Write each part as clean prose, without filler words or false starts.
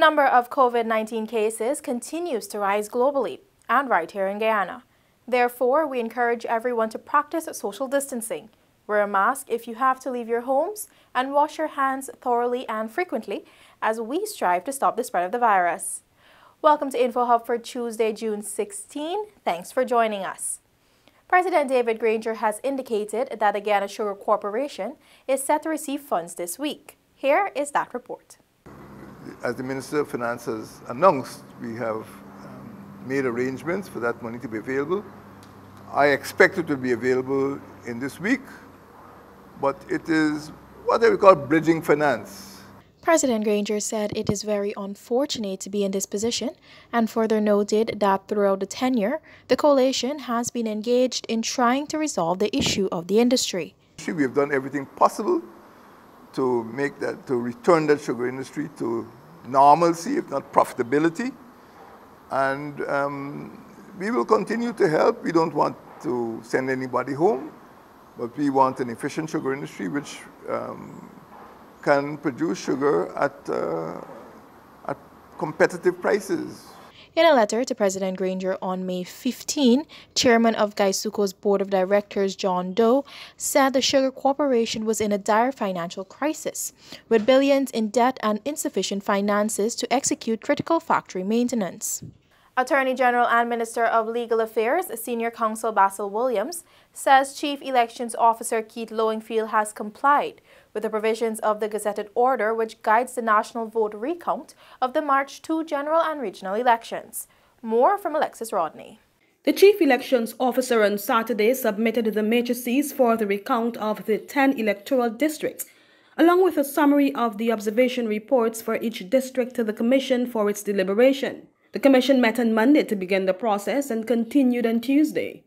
number of COVID-19 cases continues to rise globally and right here in Guyana. Therefore, we encourage everyone to practice social distancing. Wear a mask if you have to leave your homes and wash your hands thoroughly and frequently as we strive to stop the spread of the virus. Welcome to InfoHub for Tuesday, June 16. Thanks for joining us. President David Granger has indicated that the Guyana Sugar Corporation is set to receive funds this week. Here is that report. As the Minister of Finance has announced, we have made arrangements for that money to be available. I expect it to be available in this week, but it is what they call bridging finance. President Granger said it is very unfortunate to be in this position and further noted that throughout the tenure, the coalition has been engaged in trying to resolve the issue of the industry. We have done everything possible to return that sugar industry to normalcy, if not profitability. And we will continue to help. We don't want to send anybody home, but we want an efficient sugar industry which can produce sugar at competitive prices. In a letter to President Granger on May 15, Chairman of Gaisuco's Board of Directors, John Doe, said the Sugar Corporation was in a dire financial crisis, with billions in debt and insufficient finances to execute critical factory maintenance. Attorney General and Minister of Legal Affairs, Senior Counsel Basil Williams, says Chief Elections Officer Keith Lowingfield has complied with the provisions of the gazetted order which guides the national vote recount of the March 2 general and regional elections. More from Alexis Rodney. The Chief Elections Officer on Saturday submitted the matrices for the recount of the 10 electoral districts, along with a summary of the observation reports for each district to the Commission for its deliberation. The Commission met on Monday to begin the process and continued on Tuesday.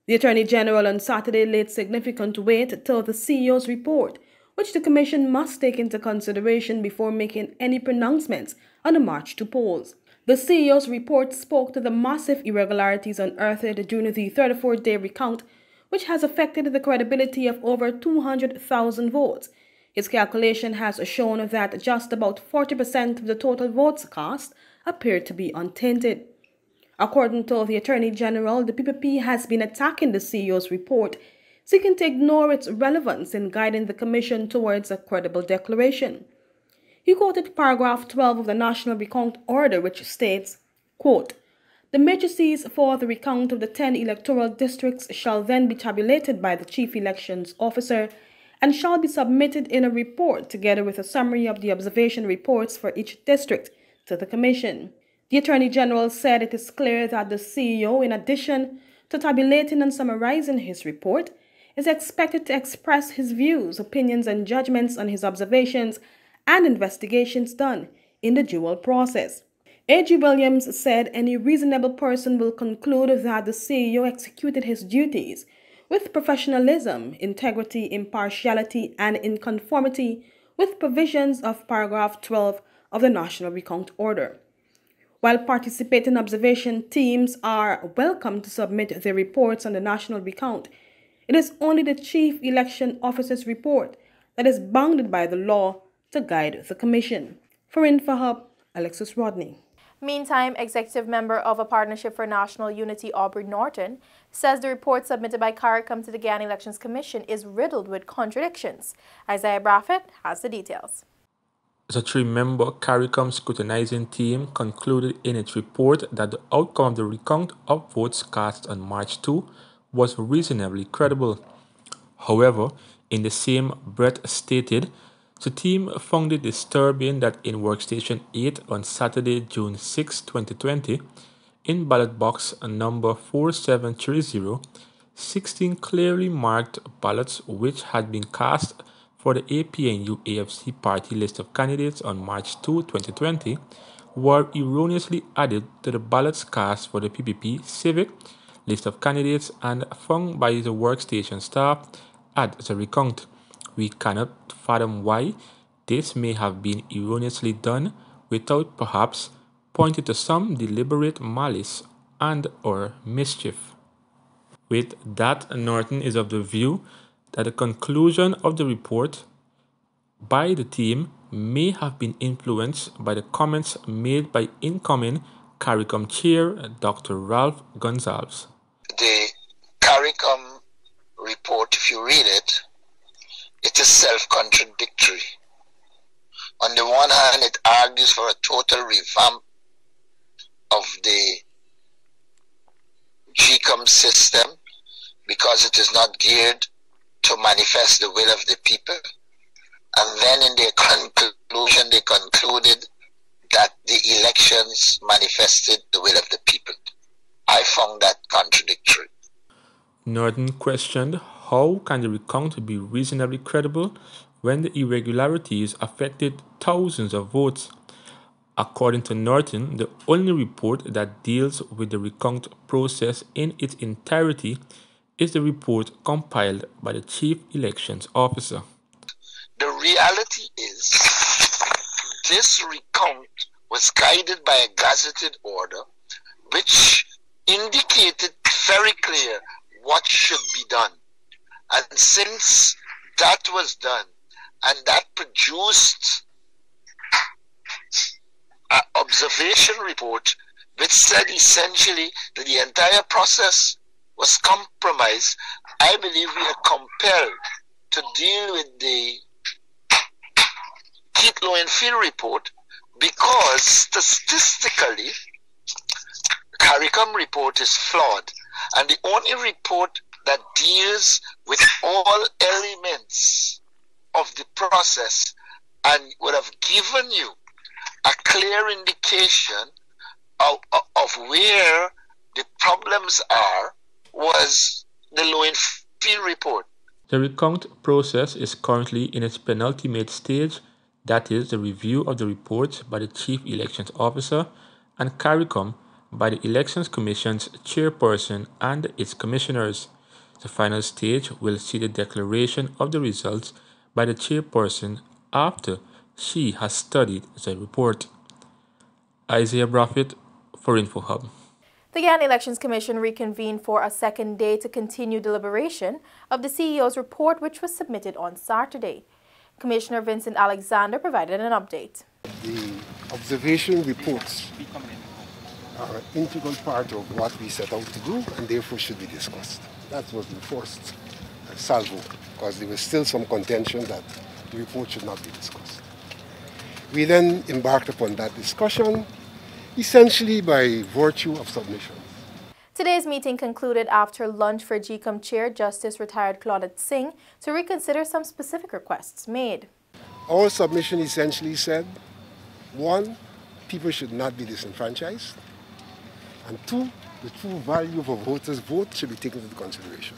The Attorney General on Saturday laid significant weight to the CEO's report, which the Commission must take into consideration before making any pronouncements on the March 2 polls. The CEO's report spoke to the massive irregularities unearthed during the 34-day recount, which has affected the credibility of over 200,000 votes. His calculation has shown that just about 40% of the total votes cast appeared to be untainted. According to the Attorney General, the PPP has been attacking the CEO's report, seeking to ignore its relevance in guiding the Commission towards a credible declaration. He quoted paragraph 12 of the National Recount Order, which states, quote, "The matrices for the recount of the 10 electoral districts shall then be tabulated by the Chief Elections Officer and shall be submitted in a report together with a summary of the observation reports for each district to the Commission." The Attorney General said it is clear that the CEO, in addition to tabulating and summarizing his report, is expected to express his views, opinions, and judgments on his observations and investigations done in the dual process. A.G. Williams said any reasonable person will conclude that the CEO executed his duties with professionalism, integrity, impartiality, and in conformity with provisions of paragraph 12 of the National Recount Order. While participating observation teams are welcome to submit their reports on the national recount, it is only the Chief Election Officer's report that is bounded by the law to guide the Commission. For InfoHub, Alexis Rodney. Meantime, Executive Member of a Partnership for National Unity, Aubrey Norton, says the report submitted by CARICOM to the Guyana Elections Commission is riddled with contradictions. Isaiah Braffett has the details. The three-member CARICOM scrutinizing team concluded in its report that the outcome of the recount of votes cast on March 2 was reasonably credible. However, in the same breath stated, the team found it disturbing that in Workstation 8 on Saturday, June 6, 2020, in ballot box number 4730, 16 clearly marked ballots which had been cast for the APNU-AFC party list of candidates on March 2, 2020, were erroneously added to the ballots cast for the PPP Civic list of candidates and found by the workstation staff at the recount. We cannot fathom why this may have been erroneously done without perhaps pointing to some deliberate malice and/or mischief. With that, Norton is of the view that the conclusion of the report by the team may have been influenced by the comments made by incoming CARICOM chair Dr. Ralph Gonsalves. The CARICOM report, if you read it, it is self-contradictory. On the one hand, it argues for a total revamp of the GCOM system because it is not geared to manifest the will of the people. And then in their conclusion, they concluded that the elections manifested the will of the people. I found that contradictory. Norton questioned how can the recount be reasonably credible when the irregularities affected thousands of votes. According to Norton, the only report that deals with the recount process in its entirety is the report compiled by the Chief Elections Officer. The reality is, this recount was guided by a gazetted order which indicated very clear what should be done. And since that was done, and that produced an observation report which said essentially that the entire process was compromised, I believe we are compelled to deal with the Keith Lowenfield report because statistically, the CARICOM report is flawed, and the only report that deals with all elements of the process and would have given you a clear indication of where the problems are was the Lowenfield report. The recount process is currently in its penultimate stage, that is, the review of the report by the Chief Elections Officer and CARICOM by the Elections Commission's chairperson and its commissioners. The final stage will see the declaration of the results by the chairperson after she has studied the report. Isaiah Braffett for InfoHub. The Guyana Elections Commission reconvened for a second day to continue deliberation of the CEO's report, which was submitted on Saturday. Commissioner Vincent Alexander provided an update. The observation reports are an integral part of what we set out to do and therefore should be discussed. That was the first salvo, because there was still some contention that the report should not be discussed. We then embarked upon that discussion, essentially by virtue of submission. Today's meeting concluded after lunch for GCOM Chair Justice retired Claudette Singh to reconsider some specific requests made. Our submission essentially said, 1, people should not be disenfranchised, and 2, the true value of a voter's vote should be taken into consideration.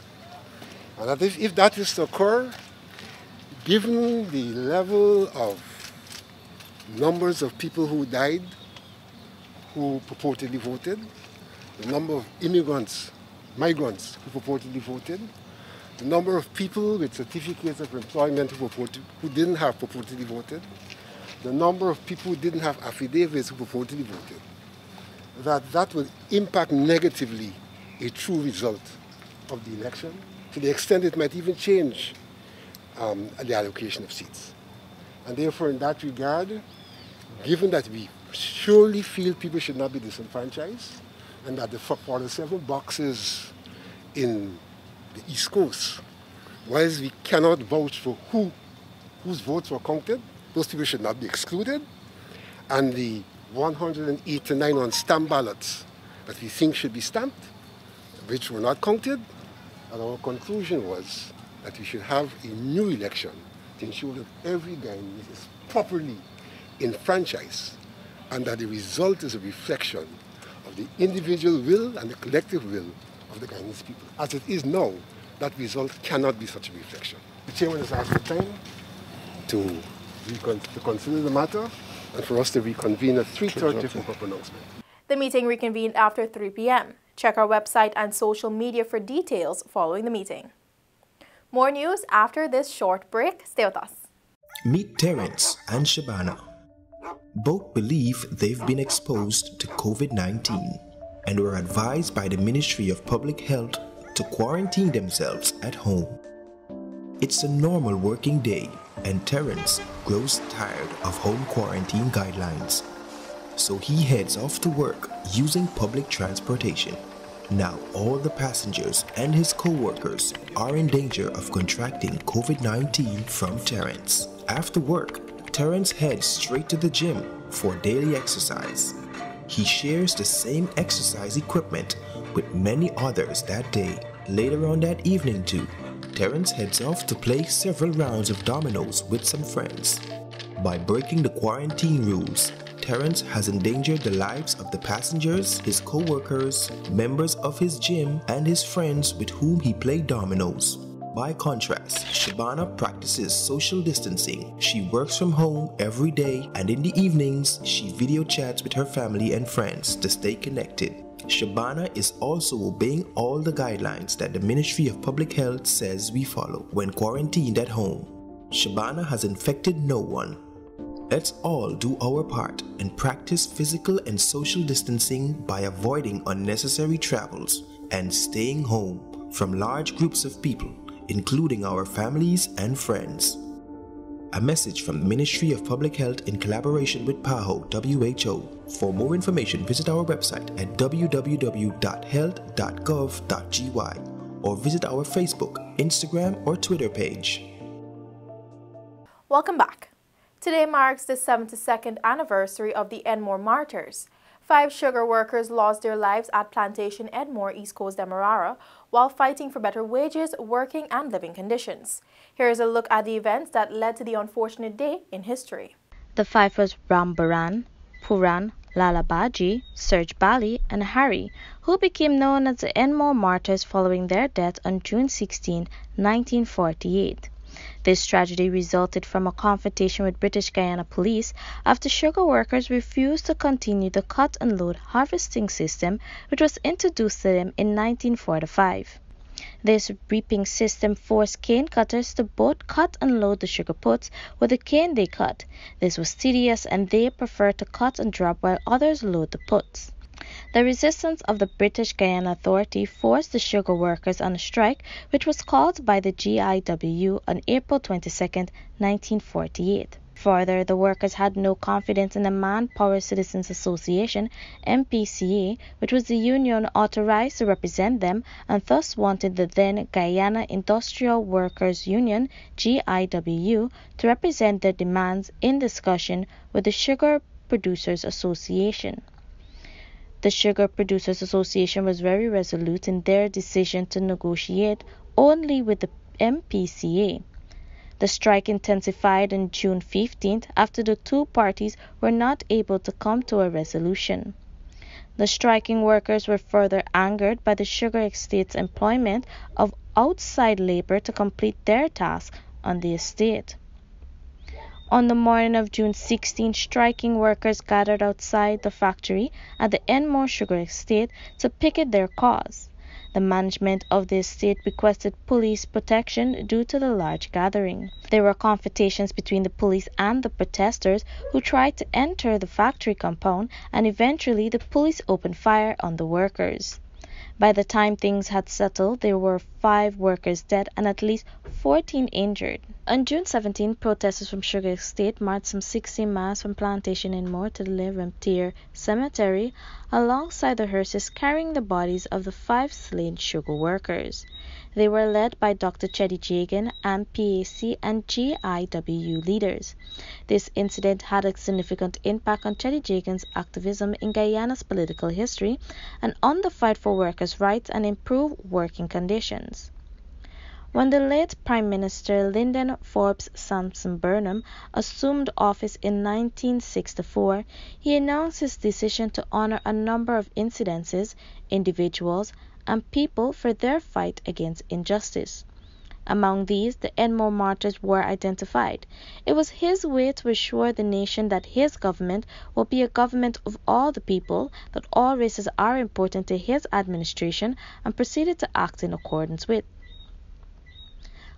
And that if that is to occur, given the level of numbers of people who died, who purportedly voted, the number of migrants who purportedly voted, the number of people with certificates of employment who didn't have purportedly voted, the number of people who didn't have affidavits who purportedly voted, that would impact negatively a true result of the election, to the extent it might even change the allocation of seats. And therefore, in that regard, given that we surely feel people should not be disenfranchised, and that for the several boxes in the East Coast, whilst we cannot vouch for whose votes were counted, those people should not be excluded, and the 189 on stamp ballots that we think should be stamped, which were not counted, and our conclusion was that we should have a new election to ensure that every Guyanese is properly enfranchised and that the result is a reflection of the individual will and the collective will of the Guyanese people. As it is now, that result cannot be such a reflection. The chairman has asked for time to consider the matter and for us to reconvene at 3:30 for her pronouncement. The meeting reconvened after 3 p.m. Check our website and social media for details following the meeting. More news after this short break. Stay with us. Meet Terence and Shabana. Both believe they've been exposed to COVID-19 and were advised by the Ministry of Public Health to quarantine themselves at home. It's a normal working day and Terence grows tired of home quarantine guidelines. So he heads off to work using public transportation. Now all the passengers and his co-workers are in danger of contracting COVID-19 from Terence. After work, Terence heads straight to the gym for daily exercise. He shares the same exercise equipment with many others that day. Later on that evening too, Terence heads off to play several rounds of dominoes with some friends. By breaking the quarantine rules, Terence has endangered the lives of the passengers, his co-workers, members of his gym, and his friends with whom he played dominoes. By contrast, Shabana practices social distancing. She works from home every day, and in the evenings, she video chats with her family and friends to stay connected. Shabana is also obeying all the guidelines that the Ministry of Public Health says we follow when quarantined at home. Shabana has infected no one. Let's all do our part and practice physical and social distancing by avoiding unnecessary travels and staying home from large groups of people, including our families and friends. A message from the Ministry of Public Health in collaboration with PAHO WHO. For more information, visit our website at www.health.gov.gy or visit our Facebook, Instagram, or Twitter page. Welcome back. Today marks the 72nd anniversary of the Enmore Martyrs. 5 sugar workers lost their lives at Plantation Edmore, East Coast Demerara, while fighting for better wages, working and living conditions. Here is a look at the events that led to the unfortunate day in history. The 5 was Rambaran, Puran, Lalabaji, Serge Bali, and Harry, who became known as the Enmore Martyrs following their death on June 16, 1948. This tragedy resulted from a confrontation with British Guyana police after sugar workers refused to continue the cut and load harvesting system which was introduced to them in 1945. This reaping system forced cane cutters to both cut and load the sugar puts with the cane they cut. This was tedious and they preferred to cut and drop while others load the puts. The resistance of the British Guyana Authority forced the sugar workers on a strike which was called by the GIW on April 22, 1948. Further, the workers had no confidence in the Manpower Citizens Association, MPCA, which was the union authorized to represent them, and thus wanted the then Guyana Industrial Workers Union, GIW, to represent their demands in discussion with the Sugar Producers Association. The Sugar Producers Association was very resolute in their decision to negotiate only with the MPCA. The strike intensified on June 15th after the two parties were not able to come to a resolution. The striking workers were further angered by the sugar estate's employment of outside labor to complete their task on the estate. On the morning of June 16, striking workers gathered outside the factory at the Enmore Sugar Estate to picket their cause. The management of the estate requested police protection due to the large gathering. There were confrontations between the police and the protesters who tried to enter the factory compound, and eventually the police opened fire on the workers. By the time things had settled, there were 5 workers dead and at least 14 injured. On June 17, protesters from Sugar Estate marched some 60 miles from Plantation Edmore to the Le Rentier Cemetery alongside the hearses carrying the bodies of the 5 slain sugar workers. They were led by Dr. Cheddy Jagan and PAC and GIW leaders. This incident had a significant impact on Cheddy Jagan's activism in Guyana's political history and on the fight for workers' rights and improved working conditions. When the late Prime Minister Lyndon Forbes Sampson Burnham assumed office in 1964, he announced his decision to honor a number of incidences, individuals, and people for their fight against injustice. Among these, the Enmore Martyrs were identified. It was his way to assure the nation that his government will be a government of all the people, that all races are important to his administration, and proceeded to act in accordance with.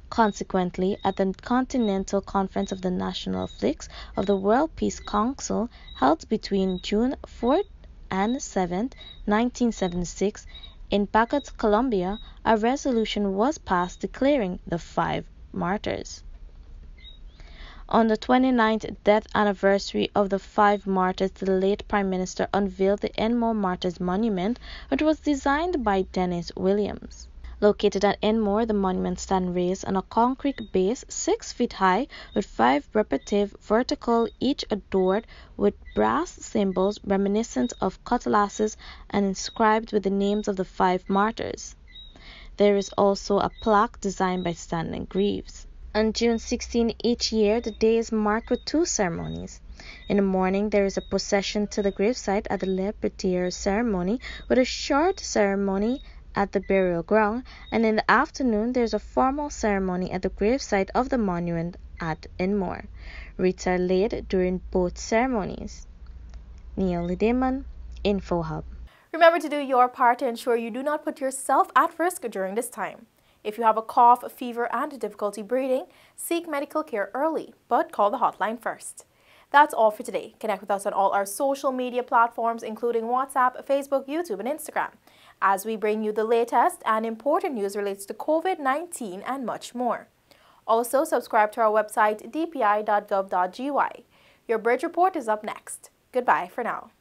Consequently, at the Continental Conference of the National Flicks of the World Peace Council held between June 4th and 7th, 1976, in Bagot, Colombia, a resolution was passed declaring the 5 martyrs. On the 29th death anniversary of the 5 martyrs, the late Prime Minister unveiled the Enmore Martyrs Monument, which was designed by Dennis Williams. Located at Enmore, the monument stands raised on a concrete base 6 feet high with 5 repetitive vertical, each adorned with brass symbols reminiscent of cutlasses and inscribed with the names of the 5 martyrs. There is also a plaque designed by Stanley Greaves. On June 16 each year, the day is marked with 2 ceremonies. In the morning, there is a procession to the gravesite at the Le Petit ceremony with a short ceremony at the burial ground, and in the afternoon there is a formal ceremony at the gravesite of the monument at Enmore. Wreaths are laid during both ceremonies. Neil Lideman, InfoHub. Remember to do your part to ensure you do not put yourself at risk during this time. If you have a cough, fever, and difficulty breathing, seek medical care early, but call the hotline first. That's all for today. Connect with us on all our social media platforms, including WhatsApp, Facebook, YouTube, and Instagram, as we bring you the latest and important news related to COVID-19 and much more. Also, subscribe to our website, dpi.gov.gy. Your Bridge Report is up next. Goodbye for now.